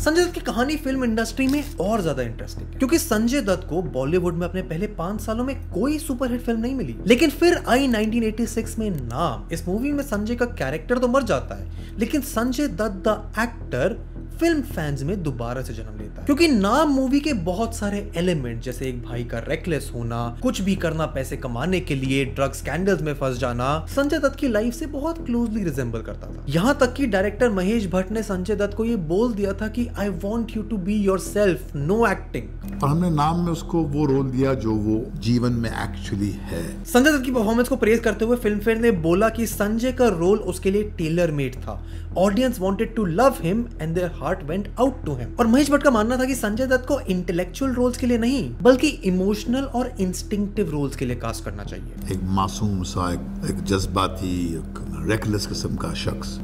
Sanjay Dutt की कहानी film industry में और ज्यादा interesting है क्योंकि संजय दत्त को बॉलीवुड में अपने पहले 5 सालों में कोई सुपरहिट फिल्म नहीं मिली, लेकिन फिर आई 1986 में नाम. इस मूवी में संजय का कैरेक्टर तो मर जाता है, लेकिन Sanjay Dutt the actor film fans में दोबारा से जन्म लेता है क्योंकि नाम मूवी के बहुत सारे एलिमेंट जैसे एक भाई का रेकलेस होना, कुछ भी करना पैसे कमाने के लिए, ड्रग स्कैंडल्स में फंस जाना, संजय दत्त की लाइफ से बहुत क्लोजली रिजेंबल करता था. यहाँ तक कि डायरेक्टर महेश भट्ट ने संजय दत्त को ये बोल दिया था कि I want you to be yourself, no acting. और हमने नाम में उसको वो रोल दिया जो वो जीवन में एक्चुअली है. संजय दत्त की परफॉर्मेंस को प्रेज करते हुए फिल्म फेयर ने बोला कि संजय का रोल उसके लिए टेलर मेड था. Audience wanted to love him and their heart went out to him. और महेश भट्ट का मानना था कि संजय दत्त को इंटेलेक्चुअल रोल्स के लिए नहीं बल्कि इमोशनल और इंस्टिंक्टिव रोल्स के लिए कास्ट करना चाहिए. एक मासूम सा, एक जज्बाती, एक रेकलेस किस्म का शख्स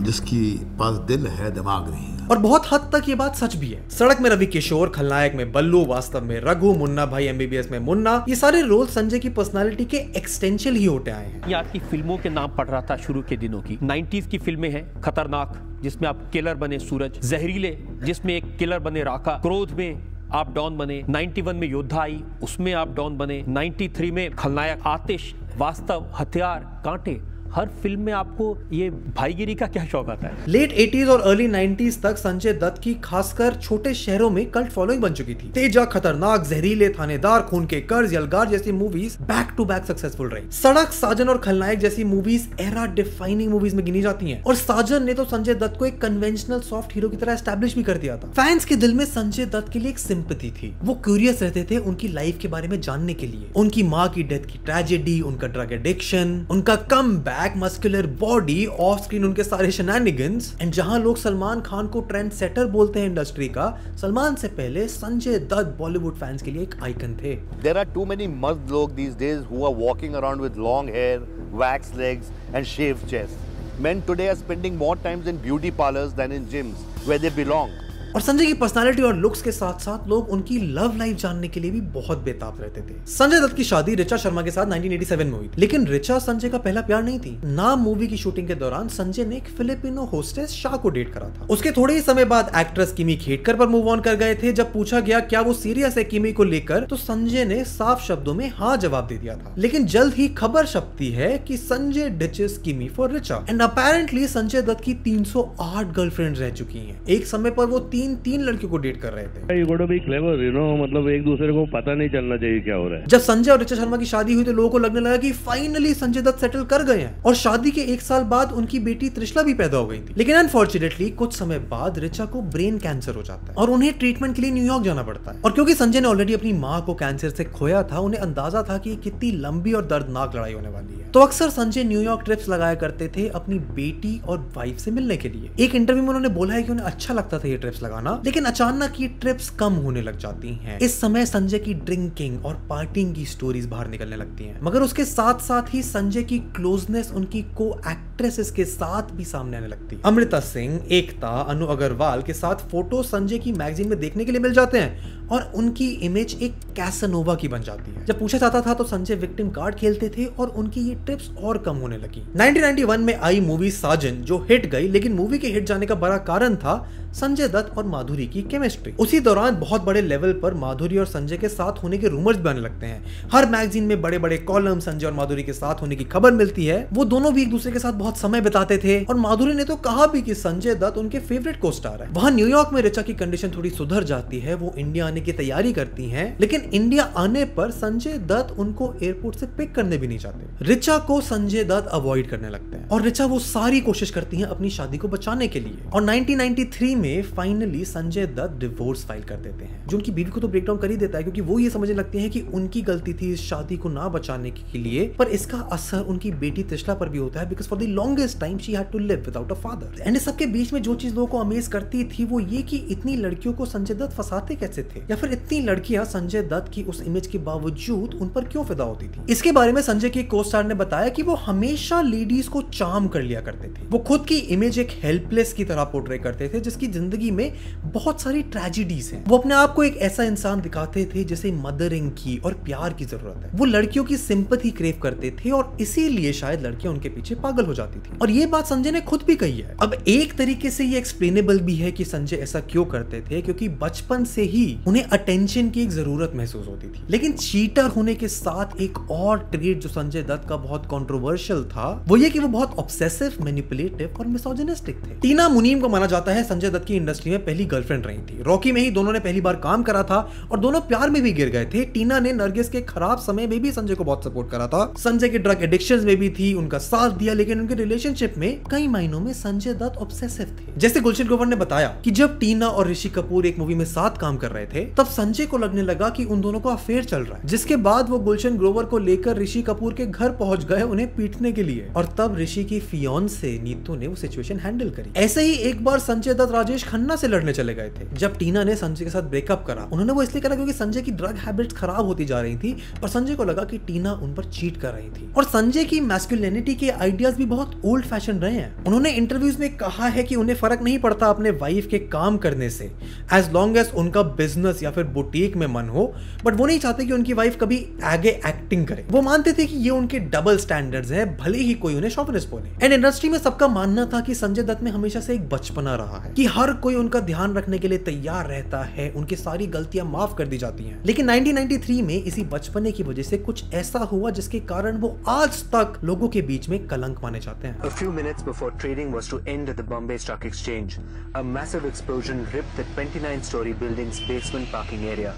जिसकी पास दिल है, दिमाग नहीं. और बहुत हद तक ये बात सच भी है. सड़क में रवि किशोर, खलनायक में बल्लू, वास्तव में रघु, मुन्ना भाई एमबीबीएस में मुन्ना, ये सारे रोल संजय की पर्सनालिटी के एक्सटेंशियल ही होते आए हैं. ये आपकी फिल्मों के नाम पढ़ रहा था शुरू के दिनों की. 90s की फिल्में हैं खतरनाक, जिसमें आप किलर बने सूरज, जहरीले जिसमें एक किलर बने राका, क्रोध में आप डॉन बने, 91 में योद्धा आई, उसमें आप डॉन बने, 93 में खलनायक, आतिश, वास्तव, हथियार, कांटे. हर फिल्म में आपको ये भाईगिरी का क्या शौक आता है. लेट 80s और अर्ली 90s तक संजय दत्त की खासकर छोटे शहरों में कल्ट फॉलोइंग बन चुकी थी. तेजा, खतरनाक, जहरीले, थानेदार, खून के कर्ज, यलगार जैसी movies back to back successful रही. सड़क, साजन और खलनायक जैसी मूवीज एरा डिफाइनिंग मूवीज में गिनी जाती हैं. और साजन ने तो संजय दत्त को एक कन्वेंशनल सॉफ्ट हीरो की तरह एस्टैब्लिश भी कर दिया था. फैंस के दिल में संजय दत्त के लिए एक सिंपैथी थी. वो क्यूरियस रहते थे उनकी लाइफ के बारे में जानने के लिए. उनकी माँ की डेथ की ट्रेजेडी, उनका ड्रग एडिक्शन, उनका come back, muscular body, of screen उनके सारे शेनानिगन्स. एंड जहां लोग सलमान खान को ट्रेंड सेटर बोलते हैं इंडस्ट्री का, सलमान से पहले संजय दत्त बॉलीवुड फैंस के लिए एक आइकन थे. There are too many must log these days who are walking around with long hair, waxed legs and shaved chests. Men today are spending more time in beauty parlors than in gyms where they belong. और संजय की personality और looks के साथ साथ लोग उनकी love life जानने के लिए भी बहुत बेताब रहते थे. संजय दत्त की शादी रिचा शर्मा के साथ 1987 में हुई, लेकिन रिचा संजय का पहला प्यार नहीं थी. नाम मूवी की शूटिंग के दौरान संजय ने एक फिलिपिनो होस्टेस शाह को डेट करा था. उसके थोड़े ही समय बाद एक्ट्रेस किमी खेडकर पर मूव ऑन कर गए थे. जब पूछा गया क्या वो सीरियस है किमी को लेकर, तो संजय ने साफ शब्दों में हाँ जवाब दे दिया था. लेकिन जल्द ही खबर छपती है कि Sanjay ditches Kimi for Richa. And apparently Sanjay Dutt की 308 गर्लफ्रेंड रह चुकी हैं. एक समय पर वो तीन लड़कियों को डेट कर रहे थे. You got to be clever, you know, मतलब एक दूसरे को पता नहीं चलना चाहिए क्या हो रहा है. जब संजय और रिचा शर्मा की शादी हुई तो लोगों को लगने लगा कि फाइनली संजय दत्त सेटल कर गए हैं. और शादी के 1 साल बाद उनकी बेटी त्रिशला भी पैदा हो गई थी. लेकिन अनफॉर्चुनेटली कुछ समय बाद रिचा को ब्रेन कैंसर हो जाता है और उन्हें ट्रीटमेंट के लिए न्यूयॉर्क जाना पड़ता है. और क्योंकि संजय ने ऑलरेडी अपनी माँ को कैंसर से खोया था, उन्हें अंदाजा था कि कितनी लंबी और दर्दनाक लड़ाई होने वाली है. तो अक्सर संजय न्यूयॉर्क ट्रिप्स लगाया करते थे अपनी बेटी और वाइफ से मिलने के लिए. एक इंटरव्यू में उन्होंने बोला है कि उन्हें अच्छा लगता था ये ट्रिप्स लगाना, लेकिन अचानक ये ट्रिप्स कम होने लग जाती हैं. इस समय संजय की ड्रिंकिंग और पार्टिंग की स्टोरीज बाहर निकलने लगती हैं. मगर उसके साथ साथ ही संजय की क्लोजनेस उनकी को एक्ट्रेसेस के साथ भी सामने आने लगती है. अमृता सिंह, एकता, अनु अग्रवाल के साथ फोटो संजय की मैगजीन में देखने के लिए मिल जाते हैं और उनकी इमेज एक कैसानोवा की बन जाती है. जब पूछा जाता था तो संजय विक्टिम कार्ड खेलते थे और उनकी ये ट्रिप्स और कम होने लगी. 1991 में आई मूवी साजन जो हिट गई, लेकिन मूवी के हिट जाने का बड़ा कारण था संजय दत्त और माधुरी की केमिस्ट्री. उसी दौरान बहुत बड़े लेवल पर माधुरी और संजय के साथ होने के रूमर्स भी आने लगते हैं. हर मैगजीन में बड़े बड़े कॉलम संजय और माधुरी के साथ होने की खबर मिलती है. वो दोनों भी एक दूसरे के साथ बहुत समय बिताते थे और माधुरी ने तो कहा भी कि संजय दत्त उनके फेवरेट को स्टार है. वहां न्यूयॉर्क में रिचा की कंडीशन थोड़ी सुधर जाती है. वो इंडिया आने की तैयारी करती हैं, लेकिन इंडिया आने पर संजय दत्त उनको एयरपोर्ट से पिक करने भी नहीं चाहते. रिचा को संजय दत्त अवॉइड करने लगते हैं और रिचा वो सारी कोशिश करती है अपनी शादी को बचाने के लिए. और 1993 में finally Sanjay Dutt divorce file कर देते हैं, जो उनकी बीवी को तो ब्रेक डाउन कर ही देता है, क्योंकि वो ये समझने लगते हैं कि उनकी गलती थी इस शादी को ना बचाने के लिए, पर इसका असर उनकी बेटी त्रिशला पर भी होता है, because for the longest time she had to live without a father. And इस सबके बीच में जो चीज लोगों को अमेज करती थी वो ये कि इतनी लड़कियों को संजय दत्त फंसाते कैसे थे, या फिर इतनी लड़कियां संजय दत्त की उस इमेज के बावजूद उन पर क्यों फिदा होती थी। इसके बारे में संजय के को स्टार ने बताया कि वो हमेशा लेडीज को चार्म कर लिया करते थे। वो खुद की इमेज एक हेल्पलेस की तरह पोर्ट्रे करते थे जिसकी जिंदगी में बहुत सारी ट्रेजेडीज हैं। वो अपने आप को एक ऐसा इंसान दिखाते थे जिसे मदरिंग की और प्यार की जरूरत है। वो लड़कियों की सिंपैथी क्रेव करते थे और इसीलिए शायद लड़कियां उनके पीछे पागल हो जाती थी। और ये बात संजय ने खुद भी कही है। अब एक तरीके से ये एक्सप्लेनेबल भी है कि संजय ऐसा क्यों करते थे, क्योंकि बचपन से ही उन्हें अटेंशन की एक जरूरत महसूस होती थी। लेकिन चीटर होने के साथ एक और ट्रेट जो संजय दत्त का बहुत कंट्रोवर्शियल था वो ये कि वो बहुत ऑब्सेसिव, मैनिपुलेटिव और मिसोजिनिस्टिक थे। टीना मुनीम को माना जाता है संजय दत्त की इंडस्ट्री में पहली गर्लफ्रेंड रही थी। रॉकी में ही दोनों ने पहली बार काम करा था और दोनों प्यार में भी गिर गए थे। टीना ने नरगिस के खराब समय में भी संजय को बहुत सपोर्ट करा था, संजय के ड्रग एडिक्शंस में भी थी, उनका साथ दिया, लेकिन उनके रिलेशनशिप में कई महीनों में संजय दत्त ऑब्सेसिव थे। जैसे गुलशन ग्रोवर ने बताया कि जब टीना और ऋषि कपूर एक मूवी में साथ काम कर रहे थे तब संजय को लगने लगा कि उन दोनों का अफेयर चल रहा है, जिसके बाद वो गुलशन ग्रोवर को लेकर ऋषि कपूर के घर पहुंच गए उन्हें पीटने के लिए, और तब ऋषि की फियांसे नीतू ने वो सिचुएशन हैंडल करी। ऐसे ही एक बार संजय दत्त राजेश खन्ना से लड़ने चले गए थे। जब टीना ने संजय के साथ ब्रेकअप करा, उन्होंने वो इसलिए करा क्योंकि संजय की ड्रग हैबिट्स खराब होती जा रही थी और संजय को लगा कि टीना उन पर चीट कर रही थी। और संजय की मैस्कुलिनिटी के आइडियाज भी बहुत ओल्ड फैशन रहे हैं। उन्होंने इंटरव्यूज में कहा है कि उन्हें फर्क नहीं पड़ता अपने वाइफ के काम करने से, एज लॉन्ग एज उनका बिजनेस या फिर बुटीक में मन हो, बट वो नहीं चाहते कि उनकी वाइफ कभी आगे एक्टिंग करे। वो मानते थे कि ये उनके डबल स्टैंडर्ड्स हैं, भले ही कोई उन्हें शॉविनिस्ट बोले। एंड इंडस्ट्री में सबका मानना था कि संजय दत्त में हमेशा से एक बचपना रहा है, कि हर कोई उनका ध्यान रखने के लिए तैयार रहता है, उनकी सारी गलतियां माफ कर दी जाती हैं। लेकिन 1993 में इसी बचपने की वजह से कुछ ऐसा हुआ जिसके कारण वो आज तक लोगों के बीच में कलंक माने जाते हैं। A few minutes before trading was to end at the Bombay Stock Exchange, a massive explosion ripped the 29-story building's basement parking area.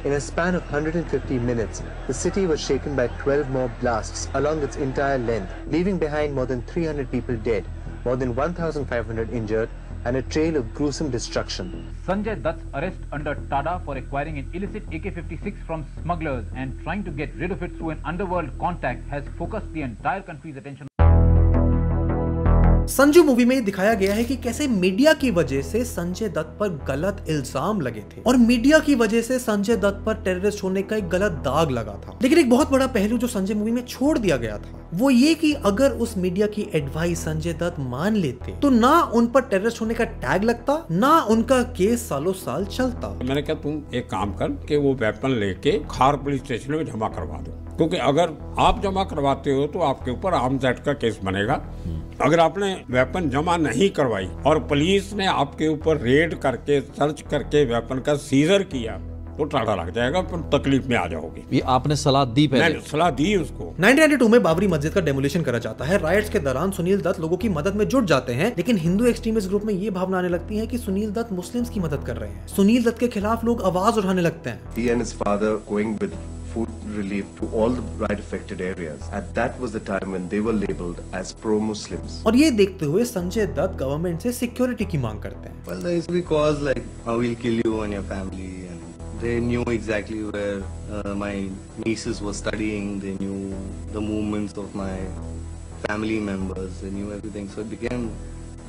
In a span of 150 minutes, the city was shaken by 12 more blasts along its entire length, leaving behind more than 300 people dead, more than 1,500 injured, and a trail of gruesome destruction. Sanjay Dutt's arrest under TADA for acquiring an illicit AK-56 from smugglers and trying to get rid of it through an underworld contact has focused the entire country's attention. Sanju movie में दिखाया गया है कि कैसे media की वजह से संजय दत्त पर गलत इल्जाम लगे थे और मीडिया की वजह से संजय दत्त पर टेररिस्ट होने का एक गलत दाग लगा था। लेकिन एक बहुत बड़ा पहलू जो संजय मूवी में छोड़ दिया गया था वो ये कि अगर उस मीडिया की एडवाइस संजय दत्त मान लेते तो ना उन पर टेररिस्ट होने का टैग लगता, ना उनका केस सालों साल चलता। मैंने कहा तुम एक काम कर कि वो वेपन लेके खार पुलिस स्टेशन में जमा करवा दो, क्योंकि अगर आप जमा करवाते हो तो आपके ऊपर आर्म्स एक्ट का केस बनेगा। अगर आपने वेपन जमा नहीं करवाई और पुलिस ने आपके ऊपर रेड करके सर्च करके वेपन का सीजर किया तो टाटा लग जाएगा, फिर तकलीफ में आ जाओगे। ये आपने सलाह दी पहले? मैंने सलाह दी उसको। 1992 में बाबरी मस्जिद का डेमोलिशन करा जाता है। राइट्स के दौरान सुनील दत्त लोगों की मदद में जुट जाते हैं, लेकिन हिंदू एक्सट्रीमिस्ट ग्रुप में ये भावना आने लगती है कि सुनील दत्त मुस्लिम्स की मदद कर रहे हैं। सुनील दत्त के खिलाफ लोग आवाज उठाने लगते हैं। He and his father going with food relief to all the riot affected areas. And that was the time when they were labeled as pro-Muslims. और ये देखते हुए संजय दत्त गवर्नमेंट से सिक्योरिटी की मांग करते हैं। Well, there is because like we'll kill you and your family, and they knew exactly where my nieces were studying. They knew the movements of my family members. They knew everything, so it became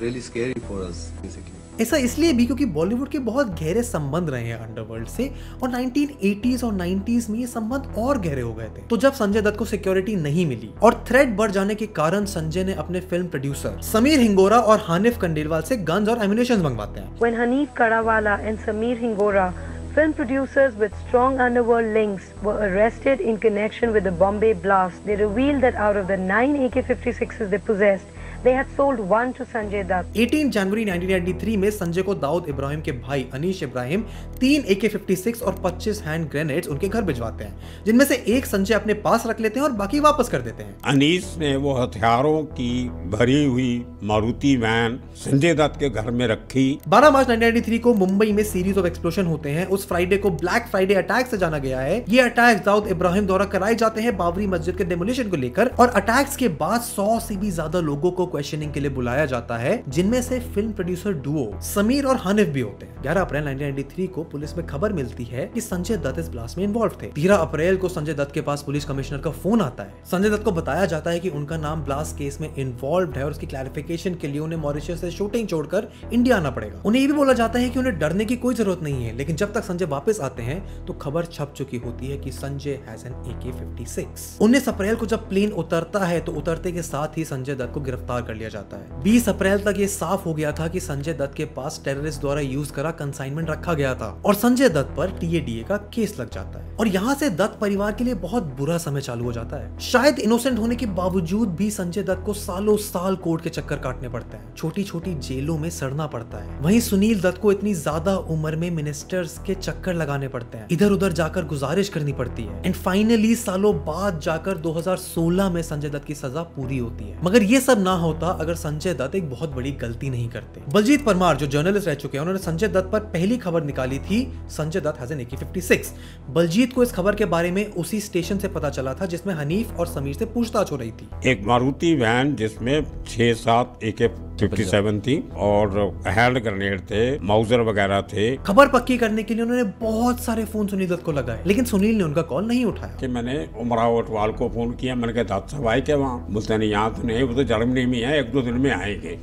really scary for us basically. ऐसा इसलिए भी क्योंकि बॉलीवुड के बहुत गहरे संबंध रहे हैं अंडरवर्ल्ड से और 1980s और 90s में ये संबंध और गहरे हो गए थे। तो जब संजय दत्त को सिक्योरिटी नहीं मिली और थ्रेट बढ़ जाने के कारण संजय ने अपने फिल्म प्रोड्यूसर समीर हिंगोरा और हानिफ कंडेलवाल से गन्स और एम्युनिशन मंगवाते हैं। When Hanif Karawala and Sameer Hingora, film producers with strong underworld links, were arrested in connection with the Bombay blast, they revealed that out of the 9 AK-56s they possessed, they had sold one to Sanjay Dutt. 18 जनवरी 1993 में संजय को दाऊद इब्राहिम के भाई Anish Ibrahim 3 AK-56 और 25 hand grenades उनके घर भिजवाते हैं, जिनमें से एक संजय अपने पास रख लेते हैं और बाकी वापस कर देते हैं। अनीश ने वो हथियारों की भरी हुई मारुति वैन संजय दत्त के घर में रखी। 12 मार्च 1993 को मुंबई में सीरीज ऑफ एक्सप्लोजन होते हैं। उस फ्राइडे को ब्लैक फ्राइडे अटैक से जाना गया है। ये अटैक दाऊद इब्राहिम द्वारा कराए जाते हैं बाबरी मस्जिद के डेमोलिशन को लेकर, और अटैक्स के बाद 100 से भी ज्यादा लोगों को क्वेश्चनिंग के लिए बुलाया जाता है, जिनमें से फिल्म प्रोड्यूसर डुओ समीर और हनीफ भी होते हैं। 11 अप्रैल 1993 को पुलिस में खबर मिलती है कि संजय दत्त इस ब्लास्ट में इन्वॉल्व थे। 13 अप्रैल को संजय दत्त के पास पुलिस कमिश्नर का फोन आता है। संजय दत्त को बताया जाता है कि उनका नाम ब्लास्ट केस में इन्वॉल्व है और उसकी क्लैरिफिकेशन के लिए उन्हें मॉरिशस से शूटिंग छोड़कर इंडिया आना पड़ेगा। उन्हें ये भी बोला जाता है कि उन्हें डरने की कोई जरूरत नहीं है, लेकिन जब तक संजय वापस आते हैं तो खबर छप चुकी होती है कि संजय हैज एन AK-56। 19 अप्रैल को जब प्लेन उतरता है तो उतरते के साथ ही संजय दत्त को गिरफ्तार कर लिया जाता है। 20 अप्रैल तक ये साफ हो गया था कि संजय दत्त के पास टेररिस्ट द्वारा यूज करा कंसाइनमेंट रखा गया था और संजय दत्त पर TADA का केस लग जाता है और यहाँ से दत्त परिवार के लिए बहुत बुरा समय चालू हो जाता है। शायद इनोसेंट होने के बावजूद भी संजय दत्त को सालों साल कोर्ट के चक्कर काटने पड़ते हैं, छोटी छोटी जेलों में सड़ना पड़ता है। वहीं सुनील दत्त को इतनी ज्यादा उम्र में मिनिस्टर्स के चक्कर लगाने पड़ते हैं, इधर उधर जाकर गुजारिश करनी पड़ती है एंड फाइनली सालों बाद जाकर 2016 में संजय दत्त की सजा पूरी होती है। मगर ये सब ना होता अगर संजय दत्त एक बहुत बड़ी गलती नहीं करते। बलजीत परमार जो जर्नलिस्ट रह चुके हैं, उन्होंने संजय दत्त पर पहली खबर निकाली थी Sanjay Dutt has an AK-56। Baljeet को इस खबर के बारे में उसी स्टेशन से पता चला था जिसमें हनीफ और समीर से पूछताछ हो रही थी। एक मारुति वैन जिसमें 6-7 AK-57 थी और हैंड ग्रेनेड थे, माउजर वगैरह थे। खबर पक्की करने के लिए उन्होंने बहुत सारे फोन सुनील दत्त को लगाए, लेकिन सुनील ने उनका कॉल नहीं उठाया। कि मैंने उमराव अटवाल को फोन किया, मैंने कहा दत्त साहब आए क्या वहाँ? बोलते नहीं यहाँ तो नहीं, वो तो जर्मनी में है, 1-2 दिन में आएंगे।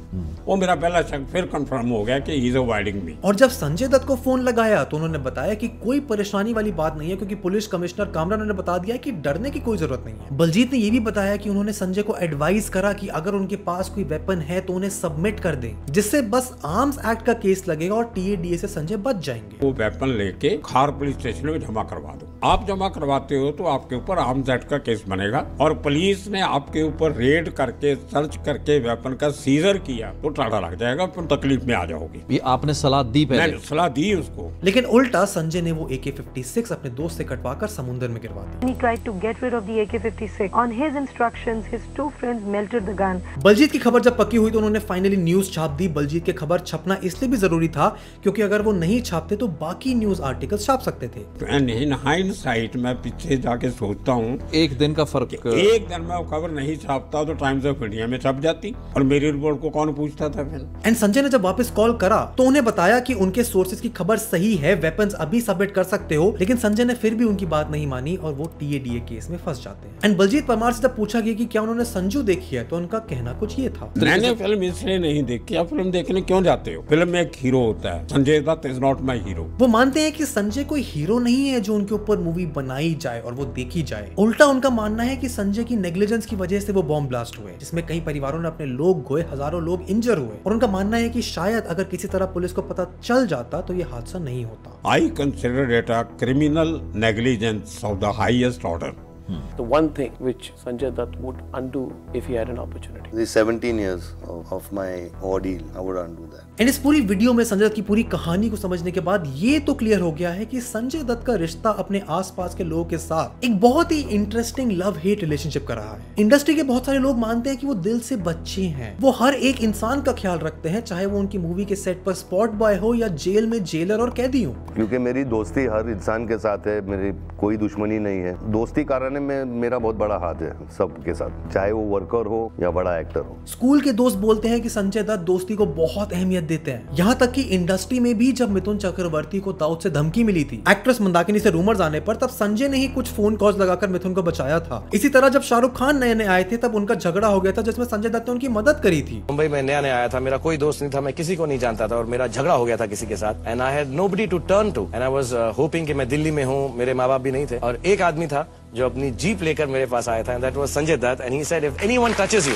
वो मेरा पहला शक फिर कंफर्म हो गया कि ही इज अवॉइडिंग मी। और जब संजय दत्त को फोन लगाया तो उन्होंने बताया कि कोई परेशानी वाली बात नहीं है, क्योंकि पुलिस कमिश्नर कामरान ने बता दिया कि डरने की कोई जरूरत नहीं है। बलजीत ने यह भी बताया कि उन्होंने संजय को एडवाइस करा कि अगर उनके पास कोई वेपन है तो उन्हें सबमिट कर दें, जिससे बस आर्म्स एक्ट का केस लगेगा और TADA से संजय बच जाएंगे। वो वेपन लेके खार पुलिस स्टेशन में जमा करवा दो। आप जमा करवाते हो तो आपके ऊपर आर्म्स एक्ट का केस बनेगा और पुलिस ने आपके ऊपर रेड करके सर्च करके वेपन का सीजर किया तो टाड़ा लग जाएगा, फिर तकलीफ में आ जाओगी। ये आपने सलाह दी पहले? मैंने सलाह दी उसको, लेकिन उल्टा संजय ने वो AK-56 अपने दोस्त से कटवाकर समुद्र में गिरवा दी। He tried to get rid of the AK-56. On his instructions, his 2 friends melted the gun. Baljeet की खबर जब पक्की हुई तो उन्होंने फाइनली न्यूज छाप दी। बलजीत की खबर छपना इसलिए भी जरूरी था क्योंकि अगर वो नहीं छापते तो बाकी न्यूज आर्टिकल्स छाप सकते थे। इन हाइंडसाइट मैं पीछे जाके सोचता हूँ एक दिन का फर्क, एक दिन में वो खबर नहीं छापता तो टाइम्स ऑफ इंडिया में छप जाती और मेरी रिपोर्ट को कौन पूछता था फिर। एंड संजय ने जब वापस कॉल करा तो उन्हें बताया कि उनके सोर्सेज की खबर सही है, वेपन्स अभी सबमिट कर सकते हो, लेकिन संजय ने फिर भी उनकी बात नहीं मानी और वो TADA केस में फंस जाते हैं। एंड बलजीत परमार से जब पूछा गया कि क्या उन्होंने संजू देखी है तो उनका कहना कुछ ये था, मैंने फिल्म इसलिए नहीं देखी। आप फिल्म देखने क्यों जाते हो? फिल्म में एक हीरो होता है, Sanjay Dutt is not my hero. वो मानते हैं कि संजय कोई हीरो नहीं है जो उनके ऊपर मूवी बनाई जाए और वो देखी जाए। उल्टा उनका मानना है कि संजय की नेग्लिजेंस की वजह से वो बॉम्ब ब्लास्ट हुए, जिसमें कई परिवारों ने अपने लोग खोए, हजारों लोग इंजर हुए और उनका मानना है कि शायद अगर किसी तरह पुलिस को पता चल जाता तो ये हादसा नहीं होता। I consider it a criminal negligence of the highest order. The one thing which Sanjay Dutt would undo if he had an opportunity. The 17 years of my ordeal, I would undo that. And इस पूरी video में संजय दत्त की पूरी कहानी को समझने के बाद ये तो क्लियर हो गया है कि संजय दत्त का रिश्ता अपने आसपास के लोगों के साथ एक बहुत ही इंटरेस्टिंग लव हेट रिलेशनशिप का रहा है। इंडस्ट्री के बहुत सारे लोग मानते हैं कि वो दिल से बच्चे हैं, वो हर एक इंसान का ख्याल रखते हैं, चाहे वो उनकी मूवी के सेट पर स्पॉट बॉय हो या जेल में जेलर और कैदी हो। क्योंकि मेरी दोस्ती हर इंसान के साथ है, मेरी कोई दुश्मनी नहीं है। दोस्ती कारण में मेरा बहुत बड़ा हाथ है सबके साथ, चाहे वो वर्कर हो या बड़ा एक्टर हो। स्कूल के दोस्त बोलते हैं कि संजय दत्त दोस्ती को बहुत अहमियत देते हैं, यहाँ तक कि इंडस्ट्री में भी जब मिथुन चक्रवर्ती को दाऊद से धमकी मिली थी एक्ट्रेस मंदाकिनी से रूमर्स आने पर, तब संजय ने ही कुछ फोन कॉल्स लगाकर मिथुन को बचाया था। इसी तरह जब शाहरुख खान नए नए आए थे तब उनका झगड़ा हो गया था जिसमें संजय दत्त ने उनकी मदद करी थी। मुंबई में नया नया आया था, मेरा कोई दोस्त नहीं था, मैं किसी को नहीं जानता था और मेरा झगड़ा हो गया था किसी के साथ and I had nobody to turn to and I was hoping कि मैं दिल्ली में हूँ, मेरे माँ बाप भी नहीं थे और एक आदमी था जो अपनी जीप लेकर मेरे पास आया था and that was Sanjay Dutt and he said if anyone touches you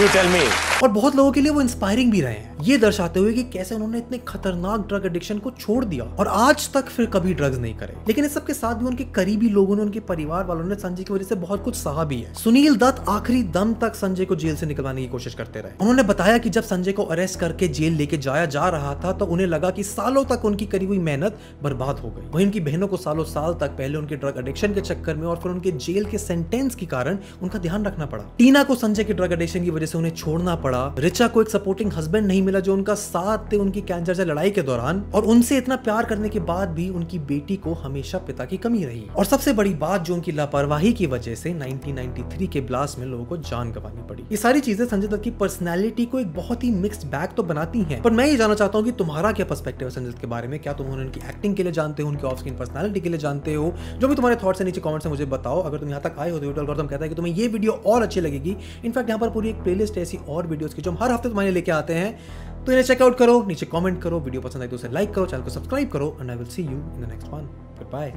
tell me. और बहुत लोगों के लिए वो इंस्पायरिंग भी रहे हैं, ये दर्शाते हुए कि कैसे उन्होंने इतने खतरनाक ड्रग एडिक्शन को छोड़ दिया और आज तक फिर कभी ड्रग्स नहीं करे। लेकिन इस सब के साथ भी उनके करीबी लोगों ने, उनके परिवार वालों ने संजय की वजह से बहुत कुछ सहा भी है। सुनील दत्त आखिरी दम तक संजय को जेल से निकलवाने की कोशिश करते रहे। उन्होंने बताया कि जब संजय को अरेस्ट करके जेल लेके जाया जा रहा था तो उन्हें लगा कि सालों तक उनकी करी हुई मेहनत बर्बाद हो गई। वहीं उनकी बहनों को सालों साल तक पहले उनके ड्रग एडिक्शन के चक्कर में और फिर उनके जेल के सेंटेंस के कारण उनका ध्यान रखना पड़ा। टीना को संजय के ड्रग एडिक्शन की वजह से उन्हें छोड़ना पड़ा पड़ा, रिचा को एक सपोर्टिंग हस्बैंड नहीं मिला जो उनका साथ थे उनकी कैंसर से लड़ाई के दौरान, और उनसे इतना प्यार करने के बाद भी उनकी बेटी को हमेशा पिता की कमी रही। और सबसे बड़ी बात जो उनकी लापरवाही की वजह से 1993 के ब्लास्ट में लोगों को जान गंवानी पड़ी। ये सारी चीजें संजय दत्त की पर्सनैलिटी को एक बहुत ही मिक्स्ड बैग तो बनाती हैं, पर मैं ये जानना चाहता हूँ कि तुम्हारा क्या पर्सपेक्टिव है संजय दत्त के बारे में। क्या तुम उनकी एक्टिंग के लिए जानते हो, उनकी ऑफ स्क्रीन पर्सनैलिटी के लिए जानते हो? जो भी तुम्हारे थॉट्स है नीचे कमेंट से मुझे बताओ। अगर तुम यहाँ तक आए हो तो यूट्यूब एल्गोरिथम कहता है कि तुम्हें ये वीडियो और अच्छी लगेगी। इनफैक्ट यहाँ पर पूरी एक प्लेलिस्ट है ऐसी और वीडियोस की जो हम हर हफ्ते तुम्हारे लेके आते हैं, तो इन्हें चेकआउट करो, नीचे कमेंट करो, वीडियो पसंद आए तो उसे लाइक करो, चैनल को सब्सक्राइब करो, and I will see you in the next one. Good bye.